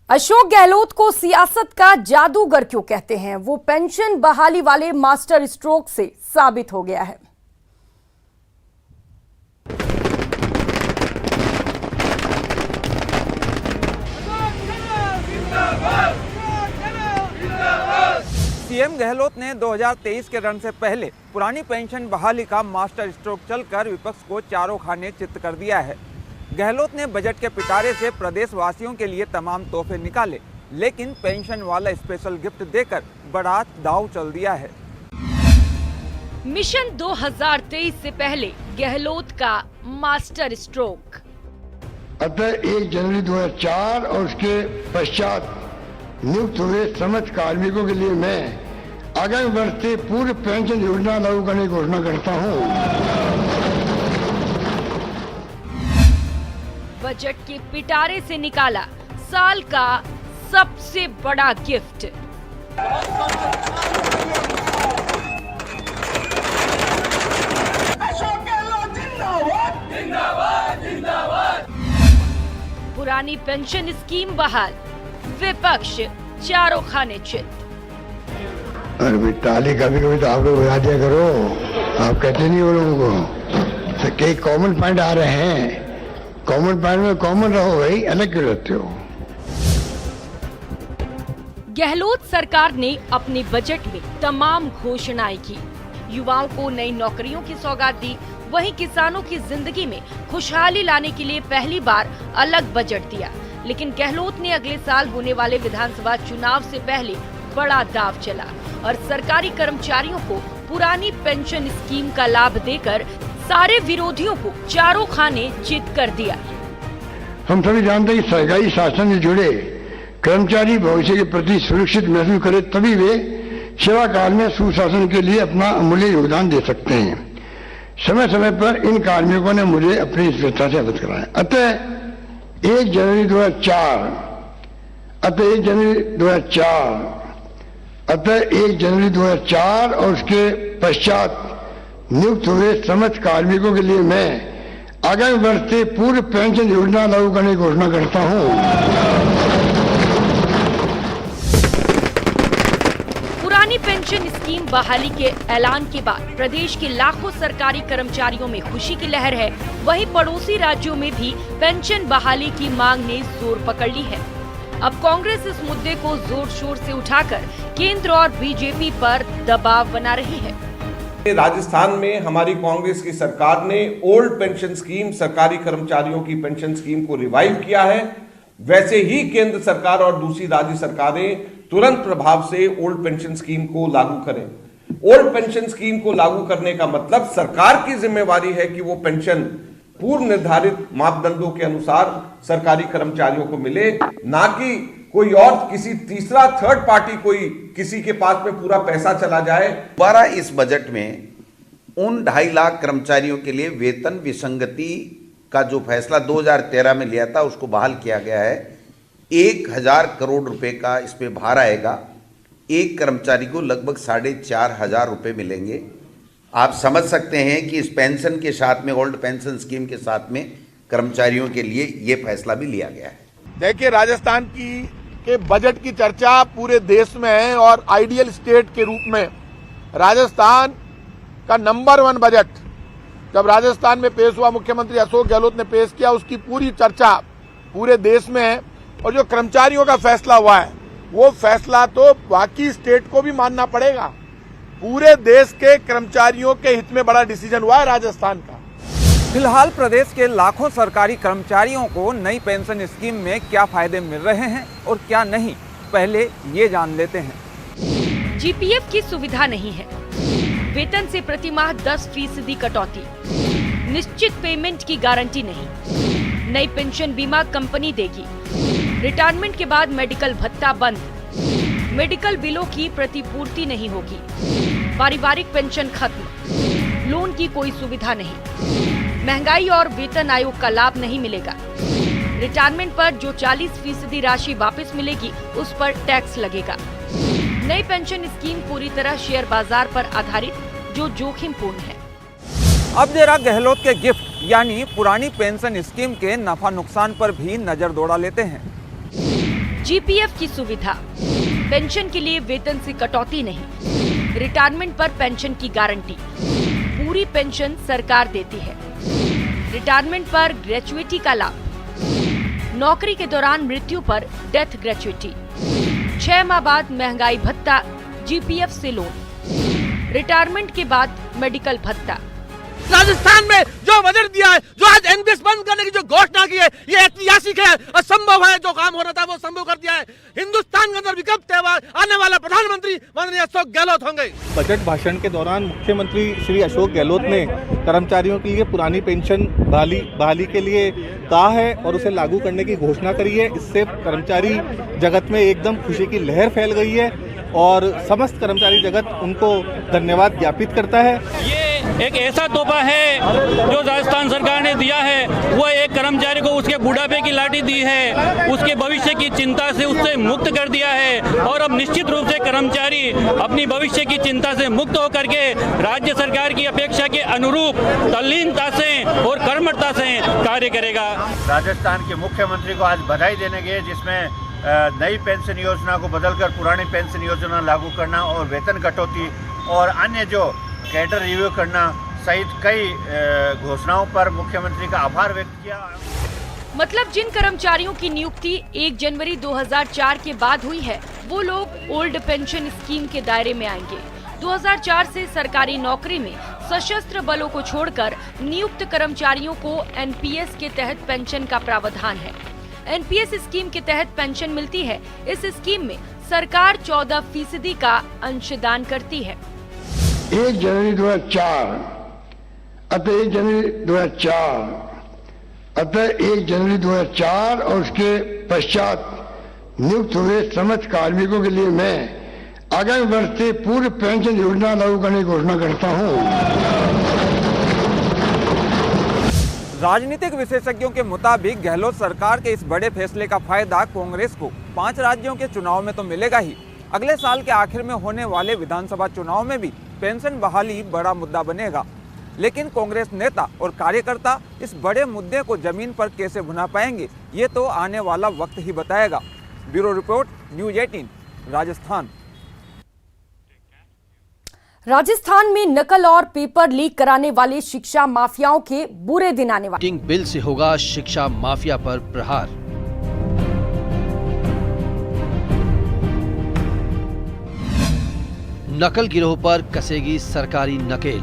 अशोक गहलोत को सियासत का जादूगर क्यों कहते हैं, वो पेंशन बहाली वाले मास्टर स्ट्रोक से साबित हो गया है। सीएम गहलोत ने 2023 के रण से पहले पुरानी पेंशन बहाली का मास्टर स्ट्रोक चलकर विपक्ष को चारों खाने चित्त कर दिया है। गहलोत ने बजट के पिटारे से प्रदेशवासियों के लिए तमाम तोहफे निकाले, लेकिन पेंशन वाला स्पेशल गिफ्ट देकर बड़ा दांव चल दिया है। मिशन 2023 से पहले गहलोत का मास्टर स्ट्रोक। अतः 1 जनवरी 2004 और उसके पश्चात नियुक्त हुए श्रमिक कार्मिकों के लिए मैं आगामी वर्ष से पूर्व पेंशन योजना लागू करने की घोषणा करता हूं। बजट के पिटारे से निकाला साल का सबसे बड़ा गिफ्ट। अशोक गहलोत जिंदाबाद जिंदाबाद जिंदाबाद। पुरानी पेंशन स्कीम बहाल, विपक्ष चारों खाने चित। अरे भाई ताली कभी कभी तो आप लोग बजा दिया करो, आप कहते नहीं हो लोगों को। तो कई कॉमन पॉइंट आ रहे हैं, कॉमन पॉइंट में कॉमन रहो भाई, अलग क्यों रहते हो। गहलोत सरकार ने अपने बजट में तमाम घोषणाएं की, युवाओं को नई नौकरियों की सौगात दी, वहीं किसानों की जिंदगी में खुशहाली लाने के लिए पहली बार अलग बजट दिया। लेकिन गहलोत ने अगले साल होने वाले विधानसभा चुनाव से पहले बड़ा दांव चला और सरकारी कर्मचारियों को पुरानी पेंशन स्कीम का लाभ देकर सारे विरोधियों को चारों खाने चित कर दिया। हम सभी जानते हैं कि सरकारी शासन से जुड़े कर्मचारी भविष्य के प्रति सुरक्षित महसूस करे, तभी वे सेवा काल में सुशासन के लिए अपना अमूल्य योगदान दे सकते हैं। समय समय पर इन कार्मिकों ने मुझे अपनी स्वेच्छा से अवगत कराया। अतः 1 जनवरी 2004 और उसके पश्चात नियुक्त हुए श्रमिक कार्मिकों के लिए मैं आगामी वर्ष से पूर्व पेंशन योजना लागू करने की घोषणा करता हूं। पुरानी पेंशन स्कीम बहाली के ऐलान के बाद प्रदेश के लाखों सरकारी कर्मचारियों में खुशी की लहर है। वहीं पड़ोसी राज्यों में भी पेंशन बहाली की मांग ने जोर पकड़ ली है। अब कांग्रेस इस मुद्दे को जोर शोर से उठाकर केंद्र और बीजेपी पर दबाव बना रही है। राजस्थान में हमारी कांग्रेस की सरकार ने ओल्ड पेंशन स्कीम, सरकारी कर्मचारियों की पेंशन स्कीम को रिवाइव किया है। वैसे ही केंद्र सरकार और दूसरी राज्य सरकारें तुरंत प्रभाव से ओल्ड पेंशन स्कीम को लागू करें। ओल्ड पेंशन स्कीम को लागू करने का मतलब सरकार की जिम्मेवारी है कि वो पेंशन पूर्व निर्धारित मापदंडों के अनुसार सरकारी कर्मचारियों को मिले, ना कि कोई और किसी तीसरा थर्ड पार्टी कोई किसी के पास में पूरा पैसा चला जाए। दोबारा इस बजट में उन 2.5 लाख कर्मचारियों के लिए वेतन विसंगति का जो फैसला 2013 में लिया था उसको बहाल किया गया है। 1000 करोड़ रुपए का इस पे भार आएगा। एक कर्मचारी को लगभग 4,500 रुपए मिलेंगे। आप समझ सकते हैं कि इस पेंशन के साथ में, ओल्ड पेंशन स्कीम के साथ में कर्मचारियों के लिए ये फैसला भी लिया गया है। देखिए, राजस्थान के बजट की चर्चा पूरे देश में है और आइडियल स्टेट के रूप में राजस्थान का नंबर 1 बजट जब राजस्थान में पेश हुआ, मुख्यमंत्री अशोक गहलोत ने पेश किया, उसकी पूरी चर्चा पूरे देश में है। और जो कर्मचारियों का फैसला हुआ है वो फैसला तो बाकी स्टेट को भी मानना पड़ेगा। पूरे देश के कर्मचारियों के हित में बड़ा डिसीजन हुआ है राजस्थान का। फिलहाल प्रदेश के लाखों सरकारी कर्मचारियों को नई पेंशन स्कीम में क्या फायदे मिल रहे हैं और क्या नहीं, पहले ये जान लेते हैं। जीपीएफ की सुविधा नहीं है, वेतन से प्रति माह 10% कटौती, निश्चित पेमेंट की गारंटी नहीं, नई पेंशन बीमा कंपनी देगी, रिटायरमेंट के बाद मेडिकल भत्ता बंद, मेडिकल बिलों की प्रतिपूर्ति नहीं होगी, पारिवारिक पेंशन खत्म, लोन की कोई सुविधा नहीं, महंगाई और वेतन आयोग का लाभ नहीं मिलेगा, रिटायरमेंट पर जो 40% राशि वापस मिलेगी उस पर टैक्स लगेगा। नई पेंशन स्कीम पूरी तरह शेयर बाजार पर आधारित जो जोखिमपूर्ण है। अब जरा गहलोत के गिफ्ट यानी पुरानी पेंशन स्कीम के नफा नुकसान पर भी नजर दौड़ा लेते हैं। जीपीएफ की सुविधा, पेंशन के लिए वेतन से कटौती नहीं, रिटायरमेंट पर पेंशन की गारंटी, पूरी पेंशन सरकार देती है, रिटायरमेंट पर ग्रेच्युइटी का लाभ, नौकरी के दौरान मृत्यु पर डेथ ग्रेच्युइटी, 6 माह बाद महंगाई भत्ता, जीपीएफ से लोन, रिटायरमेंट के बाद मेडिकल भत्ता। राजस्थान में जो बजट दिया है, जो आज एनपीएस बंद करने की जो घोषणा की है, ये ऐतिहासिक है, असंभव है। जो काम हो रहा था वो संभव कर दिया है। हिंदुस्तान के अंदर विकल्प त्योहार आने वाला प्रधानमंत्री माननीय अशोक गहलोत होंगे। बजट भाषण के दौरान मुख्यमंत्री श्री अशोक गहलोत ने कर्मचारियों के लिए पुरानी पेंशन बहाली के लिए कहा है और उसे लागू करने की घोषणा करी है। इससे कर्मचारी जगत में एकदम खुशी की लहर फैल गई है और समस्त कर्मचारी जगत उनको धन्यवाद ज्ञापित करता है। ये एक ऐसा तोहफा है जो राजस्थान सरकार ने दिया है। वो एक कर्मचारी को उसके बुढ़ापे की लाठी दी है, उसके भविष्य की चिंता से उससे मुक्त कर दिया है और अब निश्चित रूप से कर्मचारी अपनी भविष्य की चिंता से मुक्त होकर के राज्य सरकार की अपेक्षा के अनुरूप तल्लीनता से और कर्मठता से कार्य करेगा। राजस्थान के मुख्यमंत्री को आज बधाई देने गए, जिसमें नई पेंशन योजना को बदलकर पुरानी पेंशन योजना लागू करना और वेतन कटौती और अन्य जो कैडर रिव्यू करना सहित कई घोषणाओं पर मुख्यमंत्री का आभार व्यक्त किया। मतलब जिन कर्मचारियों की नियुक्ति 1 जनवरी 2004 के बाद हुई है, वो लोग ओल्ड पेंशन स्कीम के दायरे में आएंगे। 2004 से सरकारी नौकरी में सशस्त्र बलों को छोड़कर नियुक्त कर्मचारियों को एनपीएस के तहत पेंशन का प्रावधान है। एनपीएस स्कीम के तहत पेंशन मिलती है। इस स्कीम में सरकार 14% का अंशदान करती है। 1 जनवरी 2004 अतः 1 जनवरी 2004 और उसके पश्चात नियुक्त हुए समस्त कार्मिकों के लिए मैं आगामी वर्ष से पूर्व पेंशन योजना लागू करने की घोषणा करता हूँ। राजनीतिक विशेषज्ञों के मुताबिक गहलोत सरकार के इस बड़े फैसले का फायदा कांग्रेस को 5 राज्यों के चुनाव में तो मिलेगा ही, अगले साल के आखिर में होने वाले विधानसभा चुनाव में भी पेंशन बहाली बड़ा मुद्दा बनेगा। लेकिन कांग्रेस नेता और कार्यकर्ता इस बड़े मुद्दे को जमीन पर कैसे भुना पाएंगे, ये तो आने वाला वक्त ही बताएगा। Bureau report, news 18, Rajasthan. Rajasthan में नकल और पेपर लीक कराने वाले शिक्षा माफियाओं के बुरे दिन आने वाले। बिल से होगा शिक्षा माफिया पर प्रहार। नकल गिरोह पर कसेगी सरकारी नकेल।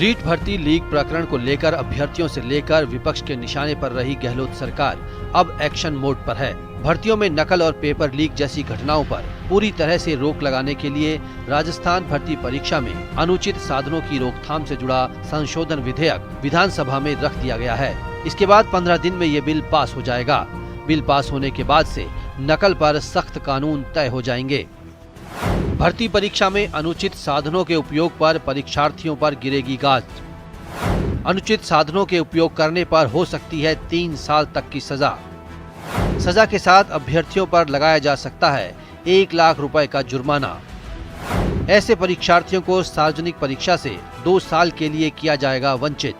रीट भर्ती लीक प्रकरण को लेकर अभ्यर्थियों से लेकर विपक्ष के निशाने पर रही गहलोत सरकार अब एक्शन मोड पर है। भर्तियों में नकल और पेपर लीक जैसी घटनाओं पर पूरी तरह से रोक लगाने के लिए राजस्थान भर्ती परीक्षा में अनुचित साधनों की रोकथाम से जुड़ा संशोधन विधेयक विधानसभा में रख दिया गया है। इसके बाद 15 दिन में ये बिल पास हो जाएगा। बिल पास होने के बाद से नकल पर सख्त कानून तय हो जाएंगे। भर्ती परीक्षा में अनुचित साधनों के उपयोग पर परीक्षार्थियों पर गिरेगी गाज। अनुचित साधनों के उपयोग करने पर हो सकती है 3 साल तक की सजा। सजा के साथ अभ्यर्थियों पर लगाया जा सकता है 1 लाख रुपए का जुर्माना। ऐसे परीक्षार्थियों को सार्वजनिक परीक्षा से 2 साल के लिए किया जाएगा वंचित।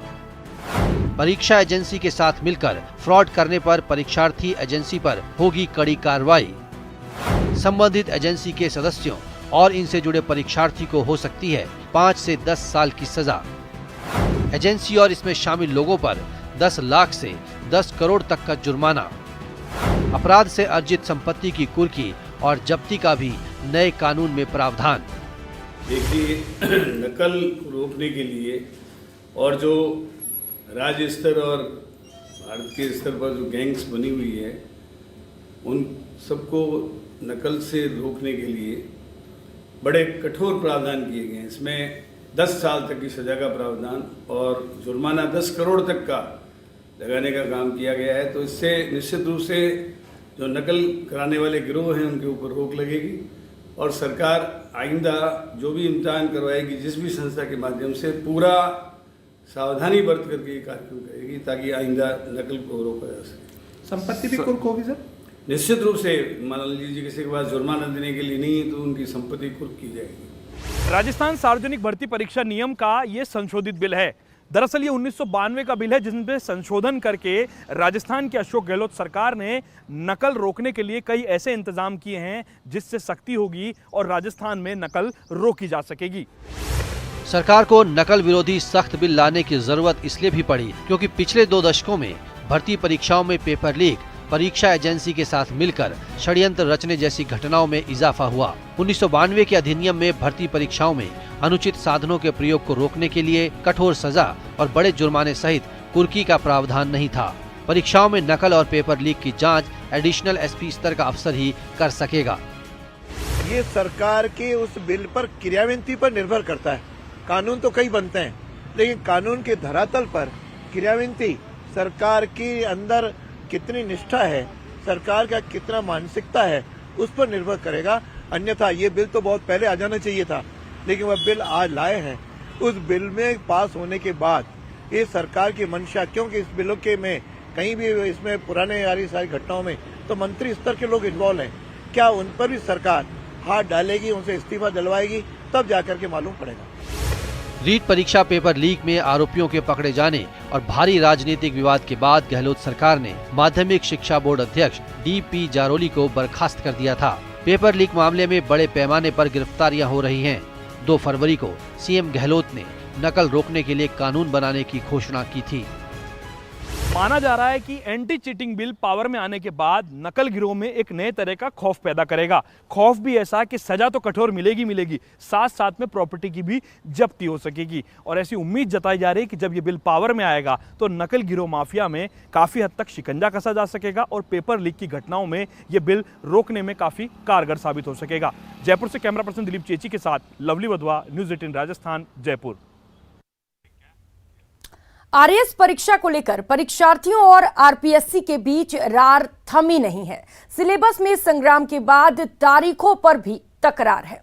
परीक्षा एजेंसी के साथ मिलकर फ्रॉड करने पर परीक्षार्थी एजेंसी पर होगी कड़ी कार्रवाई। संबंधित एजेंसी के सदस्यों और इनसे जुड़े परीक्षार्थी को हो सकती है 5 से 10 साल की सजा। एजेंसी और इसमें शामिल लोगों पर 10 लाख से 10 करोड़ तक का जुर्माना। अपराध से अर्जित संपत्ति की कुर्की और जब्ती का भी नए कानून में प्रावधान। देखिए, नकल को रोकने के लिए और जो राज्य स्तर और भारत के स्तर पर जो गैंग्स बनी हुई है, उन सबको नकल से रोकने के लिए बड़े कठोर प्रावधान किए गए हैं। इसमें 10 साल तक की सजा का प्रावधान और जुर्माना 10 करोड़ तक का लगाने का काम किया गया है। तो इससे निश्चित रूप से जो नकल कराने वाले गिरोह हैं उनके ऊपर रोक लगेगी और सरकार आइंदा जो भी इम्तिहान करवाएगी, जिस भी संस्था के माध्यम से, पूरा सावधानी बरत करके ये कार्यक्रम करेगी ताकि आइंदा नकल को रोका जा सके। संपत्ति भी कुर्क होगी सर? निश्चित रूप से। मान लीजिए किसी के पास जुर्माना देने के लिए नहीं है तो उनकी संपत्ति कुर्क की जाएगी। राजस्थान सार्वजनिक भर्ती परीक्षा नियम का ये संशोधित बिल है दरअसल ये 1992 का बिल है जिसमें संशोधन करके राजस्थान की अशोक गहलोत सरकार ने नकल रोकने के लिए कई ऐसे इंतजाम किए हैं जिससे सख्ती होगी और राजस्थान में नकल रोकी जा सकेगी। सरकार को नकल विरोधी सख्त बिल लाने की जरूरत इसलिए भी पड़ी क्योंकि पिछले 2 दशकों में भर्ती परीक्षाओं में पेपर लीक, परीक्षा एजेंसी के साथ मिलकर षड्यंत्र रचने जैसी घटनाओं में इजाफा हुआ। 1992 के अधिनियम में भर्ती परीक्षाओं में अनुचित साधनों के प्रयोग को रोकने के लिए कठोर सजा और बड़े जुर्माने सहित कुर्की का प्रावधान नहीं था। परीक्षाओं में नकल और पेपर लीक की जांच एडिशनल एसपी स्तर का अफसर ही कर सकेगा। ये सरकार के उस बिल पर क्रियान्वयन पर निर्भर करता है। कानून तो कई बनते हैं, लेकिन कानून के धरातल पर क्रियान्वयन सरकार के अंदर कितनी निष्ठा है, सरकार का कितना मानसिकता है, उस पर निर्भर करेगा। अन्यथा ये बिल तो बहुत पहले आ जाना चाहिए था, लेकिन वह बिल आज लाए हैं। उस बिल में पास होने के बाद ये सरकार की मंशा, क्योंकि इस बिलों के में कहीं भी इसमें पुराने यारी सारी घटनाओं में तो मंत्री स्तर के लोग इन्वॉल्व हैं, क्या उन पर भी सरकार हाथ डालेगी, उनसे इस्तीफा दिलवाएगी, तब जाकर के मालूम पड़ेगा। रीट परीक्षा पेपर लीक में आरोपियों के पकड़े जाने और भारी राजनीतिक विवाद के बाद गहलोत सरकार ने माध्यमिक शिक्षा बोर्ड अध्यक्ष DP जारोली को बर्खास्त कर दिया था। पेपर लीक मामले में बड़े पैमाने पर गिरफ्तारियां हो रही हैं। 2 फरवरी को CM गहलोत ने नकल रोकने के लिए कानून बनाने की घोषणा की थी। माना जा रहा है कि एंटी चीटिंग बिल पावर में आने के बाद नकल गिरोह में एक नए तरह का खौफ पैदा करेगा। खौफ भी ऐसा कि सजा तो कठोर मिलेगी, साथ साथ में प्रॉपर्टी की भी जब्ती हो सकेगी। और ऐसी उम्मीद जताई जा रही है कि जब ये बिल पावर में आएगा तो नकल गिरोह माफिया में काफी हद तक शिकंजा कसा जा सकेगा और पेपर लीक की घटनाओं में ये बिल रोकने में काफी कारगर साबित हो सकेगा। जयपुर से कैमरा पर्सन दिलीप चेची के साथ lovely Wadhwa, news 18 Rajasthan, Jaipur. RAS परीक्षा को लेकर परीक्षार्थियों और आरपीएससी के बीच रार थमी नहीं है। सिलेबस में संग्राम के बाद तारीखों पर भी तकरार है।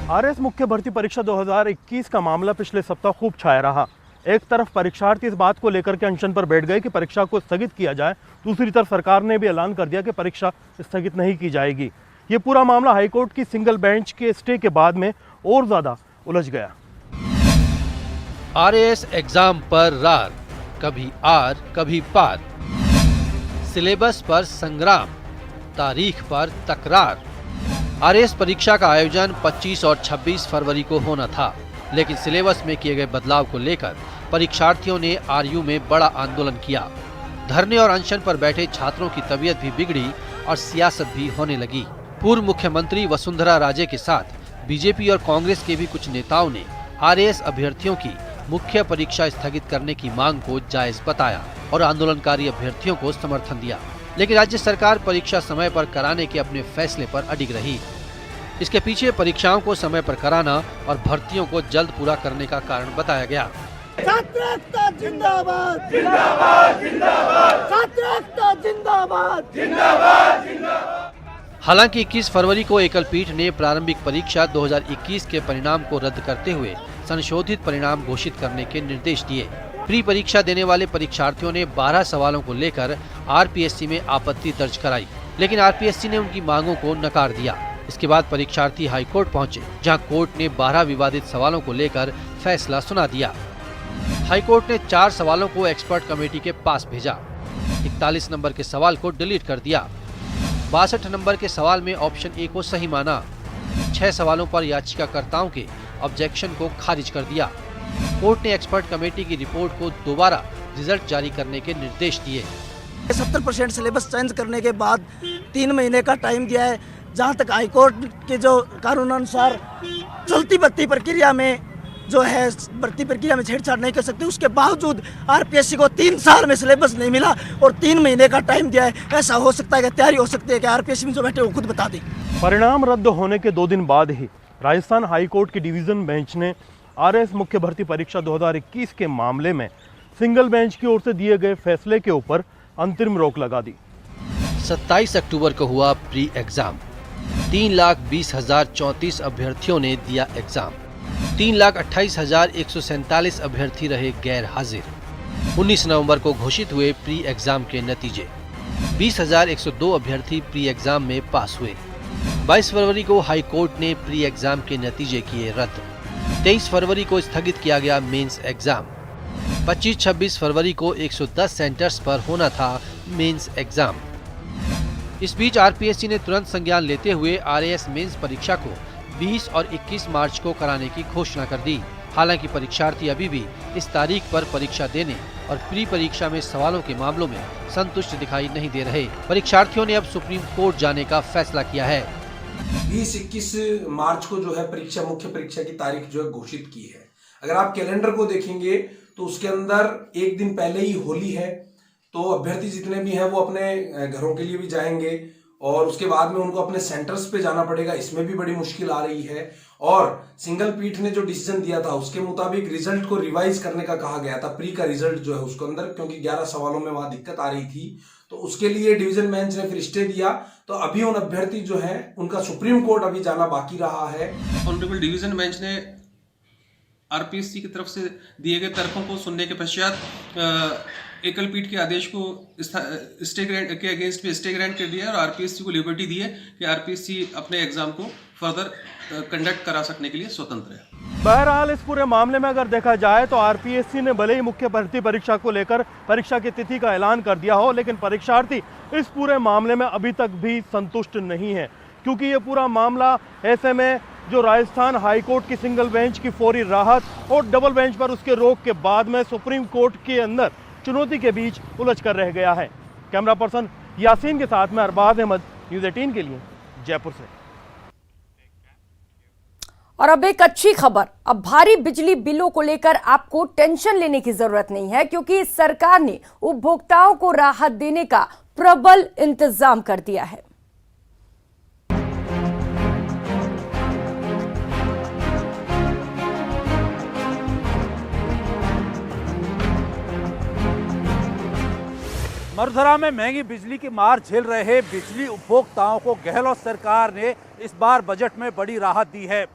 आरएएस मुख्य भर्ती परीक्षा 2021 का मामला पिछले सप्ताह खूब छाया रहा। एक तरफ परीक्षार्थी इस बात को लेकर के अनशन पर बैठ गए कि परीक्षा को स्थगित किया जाए, दूसरी तरफ सरकार ने भी ऐलान कर दिया कि परीक्षा स्थगित नहीं की जाएगी। ये पूरा मामला हाईकोर्ट की सिंगल बेंच के स्टे के बाद में और ज्यादा उलझ गया। आरएएस एग्जाम पर रार, कभी आर कभी पार, सिलेबस पर संग्राम, तारीख पर तकरार। आरएएस परीक्षा का आयोजन 25 और 26 फरवरी को होना था, लेकिन सिलेबस में किए गए बदलाव को लेकर परीक्षार्थियों ने आरयू में बड़ा आंदोलन किया। धरने और अनशन पर बैठे छात्रों की तबीयत भी बिगड़ी और सियासत भी होने लगी। पूर्व मुख्यमंत्री वसुंधरा राजे के साथ बीजेपी और कांग्रेस के भी कुछ नेताओं ने आरएएस अभ्यर्थियों की मुख्य परीक्षा स्थगित करने की मांग को जायज बताया और आंदोलनकारी अभ्यर्थियों को समर्थन दिया। लेकिन राज्य सरकार परीक्षा समय पर कराने के अपने फैसले पर अडिग रही। इसके पीछे परीक्षाओं को समय पर कराना और भर्तियों को जल्द पूरा करने का कारण बताया गया। छात्र एकता जिंदाबाद, जिंदाबाद, जिंदाबाद, छात्र एकता जिंदाबाद, जिंदाबाद, जिंदाबाद। हालांकि 21 फरवरी को एकल पीठ ने प्रारंभिक परीक्षा 2021 के परिणाम को रद्द करते हुए संशोधित परिणाम घोषित करने के निर्देश दिए। प्री परीक्षा देने वाले परीक्षार्थियों ने 12 सवालों को लेकर आरपीएससी में आपत्ति दर्ज कराई, लेकिन आरपीएससी ने उनकी मांगों को नकार दिया। इसके बाद परीक्षार्थी हाईकोर्ट पहुंचे, जहां कोर्ट ने 12 विवादित सवालों को लेकर फैसला सुना दिया। हाईकोर्ट ने 4 सवालों को एक्सपर्ट कमेटी के पास भेजा। 41 नंबर के सवाल को डिलीट कर दिया। 62 नंबर के सवाल में ऑप्शन ए को सही माना। 6 सवालों पर याचिकाकर्ताओं के ऑब्जेक्शन को खारिज कर दिया। कोर्ट ने एक्सपर्ट कमेटी की रिपोर्ट को दोबारा रिजल्ट जारी करने के निर्देश दिए। 70% सिलेबस चेंज करने के बाद 3 महीने का टाइम दिया है, जहां तक हाईकोर्ट के जो कानूनानुसार चलती भर्ती प्रक्रिया में जो है भर्ती प्रक्रिया में छेड़छाड़ नहीं कर सकते, उसके बावजूद आरपीएससी को 3 साल में सिलेबस नहीं मिला और 3 महीने का टाइम दिया है। ऐसा हो सकता है कि तैयारी हो सकती है कि आरपीएससी में जो बैठे वो खुद बता दें। परिणाम रद्द होने के 2 दिन बाद ही राजस्थान हाईकोर्ट की डिवीजन बेंच ने आरएएस मुख्य भर्ती परीक्षा 2021 के मामले में सिंगल बेंच की ओर से दिए गए फैसले के ऊपर अंतरिम रोक लगा दी। 27 अक्टूबर को हुआ प्री एग्जाम। 3,20,034 अभ्यर्थियों ने दिया एग्जाम। 3,28,147 अभ्यर्थी रहे गैर हाजिर। 19 नवंबर को घोषित हुए प्री एग्जाम के नतीजे। 20,102 अभ्यर्थी प्री एग्जाम में पास हुए। 22 फरवरी को हाई कोर्ट ने प्री एग्जाम के नतीजे किए रद्द। 23 फरवरी को स्थगित किया गया मेंस एग्जाम। 25-26 फरवरी को 110 सेंटर्स पर होना था मेंस एग्जाम। इस बीच आरपीएससी ने तुरंत संज्ञान लेते हुए आरएएस मेंस परीक्षा को 20 और 21 मार्च को कराने की घोषणा कर दी। हालांकि परीक्षार्थी अभी भी इस तारीख पर परीक्षा देने और प्री परीक्षा में सवालों के मामलों में संतुष्ट दिखाई नहीं दे रहे। परीक्षार्थियों ने अब सुप्रीम कोर्ट जाने का फैसला किया है। 20-21 मार्च को जो है परीक्षा, मुख्य परीक्षा की तारीख जो है घोषित की है। अगर आप कैलेंडर को देखेंगे तो उसके अंदर एक दिन पहले ही होली है, तो अभ्यर्थी जितने भी हैं वो अपने घरों के लिए भी जाएंगे और उसके बाद में उनको अपने सेंटर्स पे जाना पड़ेगा। इसमें भी बड़ी मुश्किल आ रही है। और सिंगल पीठ ने जो डिसीजन दिया था उसके मुताबिक रिजल्ट को रिवाइज करने का कहा गया था, प्री का रिजल्ट जो है उसके अंदर, क्योंकि 11 सवालों में वहां दिक्कत आ रही थी, तो उसके लिए डिवीजन बेंच ने फिर स्टे दिया। तो अभी उन अभ्यर्थी जो है उनका सुप्रीम कोर्ट अभी जाना बाकी रहा है। ऑनरेबल डिवीजन बेंच ने आरपीएससी की तरफ से दिए गए तर्कों को सुनने के पश्चात एकल पीठ के आदेश को स्टे ग्रांट के अगेंस्ट में स्टे ग्रांट कर दिया और आरपीएससी को लिबर्टी दी है कि आरपीएससी अपने एग्जाम को फर्दर कंडक्ट करा सकने के लिए स्वतंत्र है। बहरहाल इस पूरे मामले में अगर देखा जाए तो आरपीएससी ने भले ही मुख्य भर्ती परीक्षा को लेकर परीक्षा की तिथि का ऐलान कर दिया हो, लेकिन परीक्षार्थी इस पूरे मामले में अभी तक भी संतुष्ट नहीं है, क्योंकि ये पूरा मामला ऐसे में जो राजस्थान हाईकोर्ट की सिंगल बेंच की फौरी राहत और डबल बेंच पर उसके रोक के बाद में सुप्रीम कोर्ट के अंदर चुनौती के बीच उलझ कर रह गया है। कैमरा पर्सन यासीन के साथ में अरबाज अहमद, न्यूज़ 18 के लिए जयपुर से। और अब एक अच्छी खबर, अब भारी बिजली बिलों को लेकर आपको टेंशन लेने की जरूरत नहीं है, क्योंकि सरकार ने उपभोक्ताओं को राहत देने का प्रबल इंतजाम कर दिया है। मरुधरा में महंगी बिजली की मार झेल रहे बिजली उपभोक्ताओं को गहलोत सरकार ने इस बार बजट में बड़ी राहत दी है।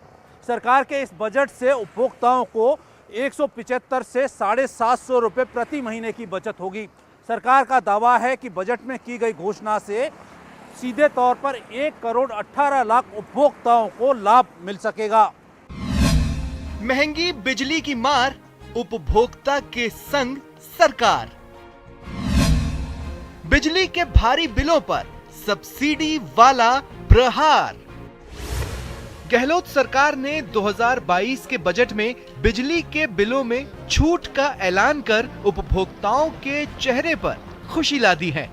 सरकार के इस बजट से उपभोक्ताओं को 175 से 750 रुपये प्रति महीने की बचत होगी। सरकार का दावा है कि बजट में की गई घोषणा से सीधे तौर पर 1 करोड़ 18 लाख उपभोक्ताओं को लाभ मिल सकेगा। महंगी बिजली की मार, उपभोक्ता के संग सरकार। बिजली के भारी बिलों पर सब्सिडी वाला प्रहार। गहलोत सरकार ने 2022 के बजट में बिजली के बिलों में छूट का ऐलान कर उपभोक्ताओं के चेहरे पर खुशी ला दी है।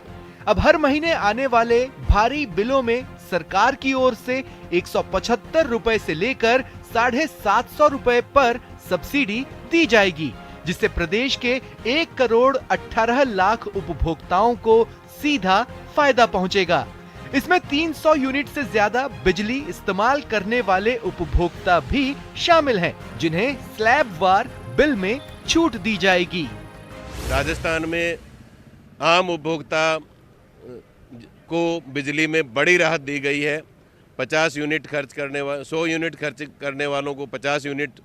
अब हर महीने आने वाले भारी बिलों में सरकार की ओर से 175 रुपए से लेकर 750 रुपए पर सब्सिडी दी जाएगी, जिससे प्रदेश के 1 करोड़ 18 लाख उपभोक्ताओं को सीधा फायदा पहुंचेगा। इसमें 300 यूनिट से ज्यादा बिजली इस्तेमाल करने वाले उपभोक्ता भी शामिल हैं, जिन्हें स्लैब वार बिल में छूट दी जाएगी। राजस्थान में आम उपभोक्ता को बिजली में बड़ी राहत दी गई है। 50 यूनिट खर्च करने 100 यूनिट खर्च करने वालों को 50 यूनिट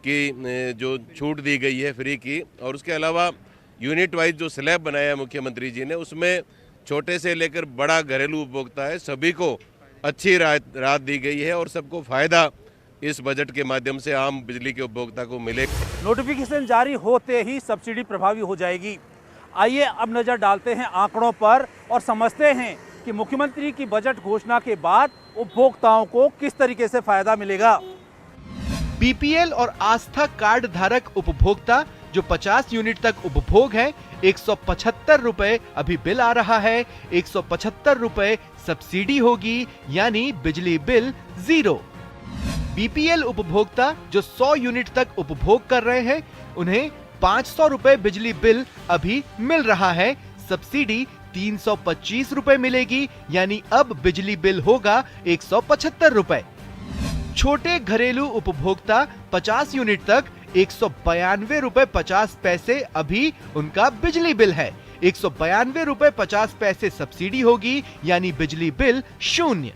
की जो छूट दी गई है फ्री की, और उसके अलावा यूनिट वाइज जो स्लैब बनाया है मुख्यमंत्री जी ने, उसमें छोटे से लेकर बड़ा घरेलू उपभोक्ता है सभी को अच्छी राहत दी गई है और सबको फायदा इस बजट के माध्यम से आम बिजली के उपभोक्ता को मिले। नोटिफिकेशन जारी होते ही सब्सिडी प्रभावी हो जाएगी। आइए अब नजर डालते हैं आंकड़ों पर और समझते हैं कि मुख्यमंत्री की बजट घोषणा के बाद उपभोक्ताओं को किस तरीके से फायदा मिलेगा। बीपीएल और आस्था कार्ड धारक उपभोक्ता जो 50 यूनिट तक उपभोग है, 175 रुपए अभी बिल आ रहा है, 175 रुपए सब्सिडी होगी, यानी बिजली बिल 0। बीपीएल उपभोक्ता जो 100 यूनिट तक उपभोग कर रहे हैं, उन्हें 500 रुपए बिजली बिल अभी मिल रहा है, सब्सिडी 325 रुपए मिलेगी, यानी अब बिजली बिल होगा 175 रुपए। छोटे घरेलू उपभोक्ता 50 यूनिट तक 192 रुपए 50 पैसे अभी उनका बिजली बिल है, 192 रुपए 50 पैसे सब्सिडी होगी, यानी बिजली बिल 0।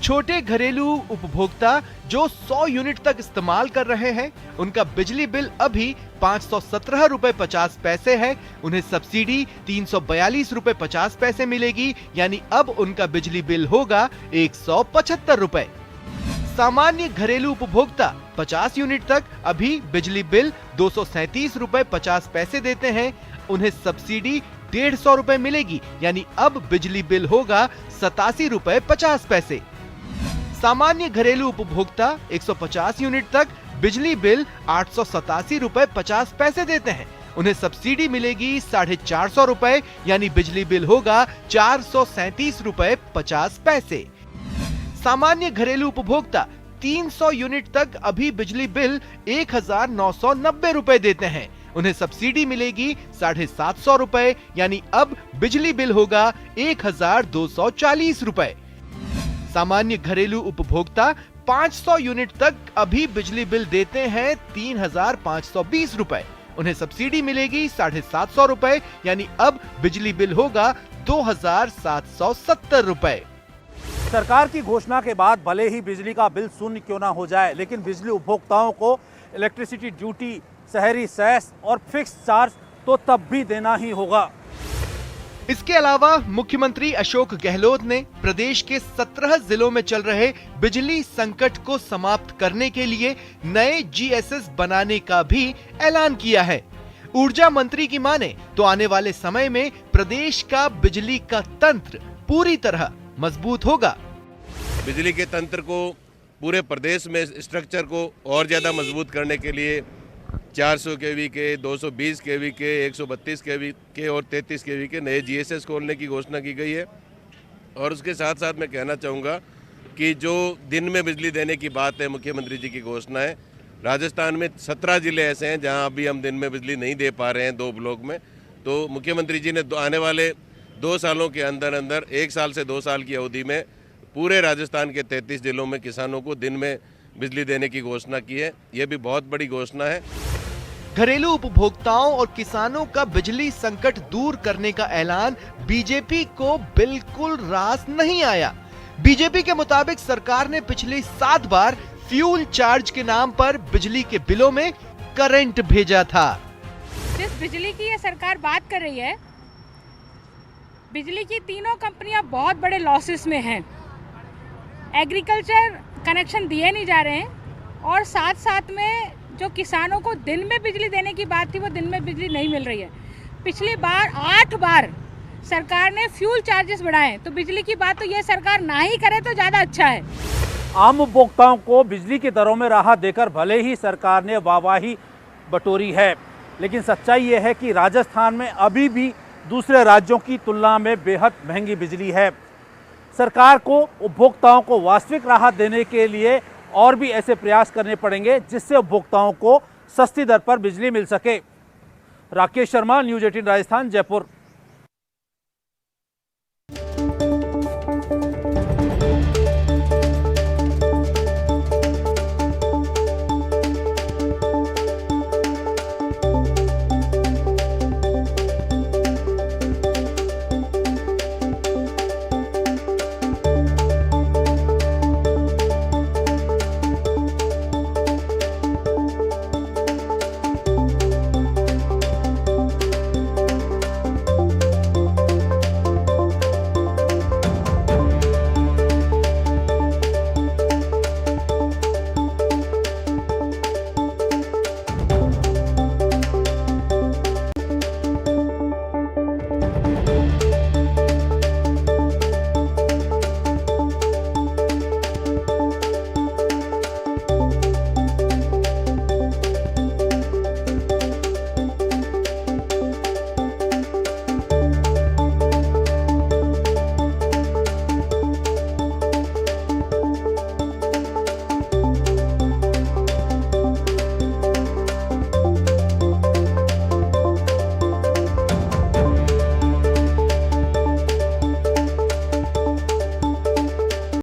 छोटे घरेलू उपभोक्ता जो 100 यूनिट तक इस्तेमाल कर रहे हैं, उनका बिजली बिल अभी 517 रुपए 50 पैसे है। उन्हें सब्सिडी 342 रुपए 50 पैसे मिलेगी, यानी अब उनका बिजली बिल होगा 175 रुपए। सामान्य घरेलू उपभोक्ता 50 यूनिट तक अभी बिजली बिल 237 रुपए 50 पैसे देते हैं। उन्हें सब्सिडी 150 रुपए मिलेगी, यानी अब बिजली बिल होगा 87 रुपए 50 पैसे। सामान्य घरेलू उपभोक्ता 150 यूनिट तक बिजली बिल 887 रुपए 50 पैसे देते हैं। उन्हें सब्सिडी मिलेगी 450 रुपए, यानी बिजली बिल होगा 437 रुपए 50 पैसे। सामान्य घरेलू उपभोक्ता 300 यूनिट तक अभी बिजली बिल 1990 रुपए देते हैं। उन्हें सब्सिडी मिलेगी 750 रुपए, यानी अब बिजली बिल होगा 1240 रुपए। सामान्य घरेलू उपभोक्ता 500 यूनिट तक अभी बिजली बिल देते हैं 3520 रुपए। उन्हें सब्सिडी मिलेगी 750 रुपए, यानी अब बिजली बिल होगा 2770 रुपए। सरकार की घोषणा के बाद भले ही बिजली का बिल शून्य क्यों ना हो जाए, लेकिन बिजली उपभोक्ताओं को इलेक्ट्रिसिटी ड्यूटी, शहरी सेस और फिक्स चार्ज तो तब भी देना ही होगा। इसके अलावा मुख्यमंत्री अशोक गहलोत ने प्रदेश के 17 जिलों में चल रहे बिजली संकट को समाप्त करने के लिए नए जीएसएस बनाने का भी ऐलान किया है। ऊर्जा मंत्री की माने तो आने वाले समय में प्रदेश का बिजली का तंत्र पूरी तरह मजबूत होगा। बिजली के तंत्र को पूरे प्रदेश में स्ट्रक्चर को और ज़्यादा मजबूत करने के लिए 400 केवी के, 220 केवी के, 132 केवी के और 33 केवी के नए जीएसएस खोलने की घोषणा की गई है। और उसके साथ साथ मैं कहना चाहूँगा कि जो दिन में बिजली देने की बात है, मुख्यमंत्री जी की घोषणा है, राजस्थान में 17 ज़िले ऐसे हैं जहाँ अभी हम दिन में बिजली नहीं दे पा रहे हैं 2 ब्लॉक में। तो मुख्यमंत्री जी ने आने वाले 2 सालों के अंदर अंदर 1 साल से 2 साल की अवधि में पूरे राजस्थान के 33 जिलों में किसानों को दिन में बिजली देने की घोषणा की है। ये भी बहुत बड़ी घोषणा है। घरेलू उपभोक्ताओं और किसानों का बिजली संकट दूर करने का ऐलान बीजेपी को बिल्कुल रास नहीं आया। बीजेपी के मुताबिक सरकार ने पिछली 7 बार फ्यूल चार्ज के नाम पर बिजली के बिलों में करंट भेजा था। जिस बिजली की ये सरकार बात कर रही है, बिजली की तीनों कंपनियां बहुत बड़े लॉसेस में हैं। एग्रीकल्चर कनेक्शन दिए नहीं जा रहे हैं और साथ साथ में जो किसानों को दिन में बिजली देने की बात थी, वो दिन में बिजली नहीं मिल रही है। पिछली बार 8 बार सरकार ने फ्यूल चार्जेस बढ़ाए, तो बिजली की बात तो ये सरकार ना ही करे तो ज़्यादा अच्छा है। आम उपभोक्ताओं को बिजली की दरों में राहत देकर भले ही सरकार ने वाहवाही बटोरी है, लेकिन सच्चाई ये है कि राजस्थान में अभी भी दूसरे राज्यों की तुलना में बेहद महंगी बिजली है। सरकार को उपभोक्ताओं को वास्तविक राहत देने के लिए और भी ऐसे प्रयास करने पड़ेंगे जिससे उपभोक्ताओं को सस्ती दर पर बिजली मिल सके। राकेश शर्मा, न्यूज़ 18 राजस्थान, जयपुर।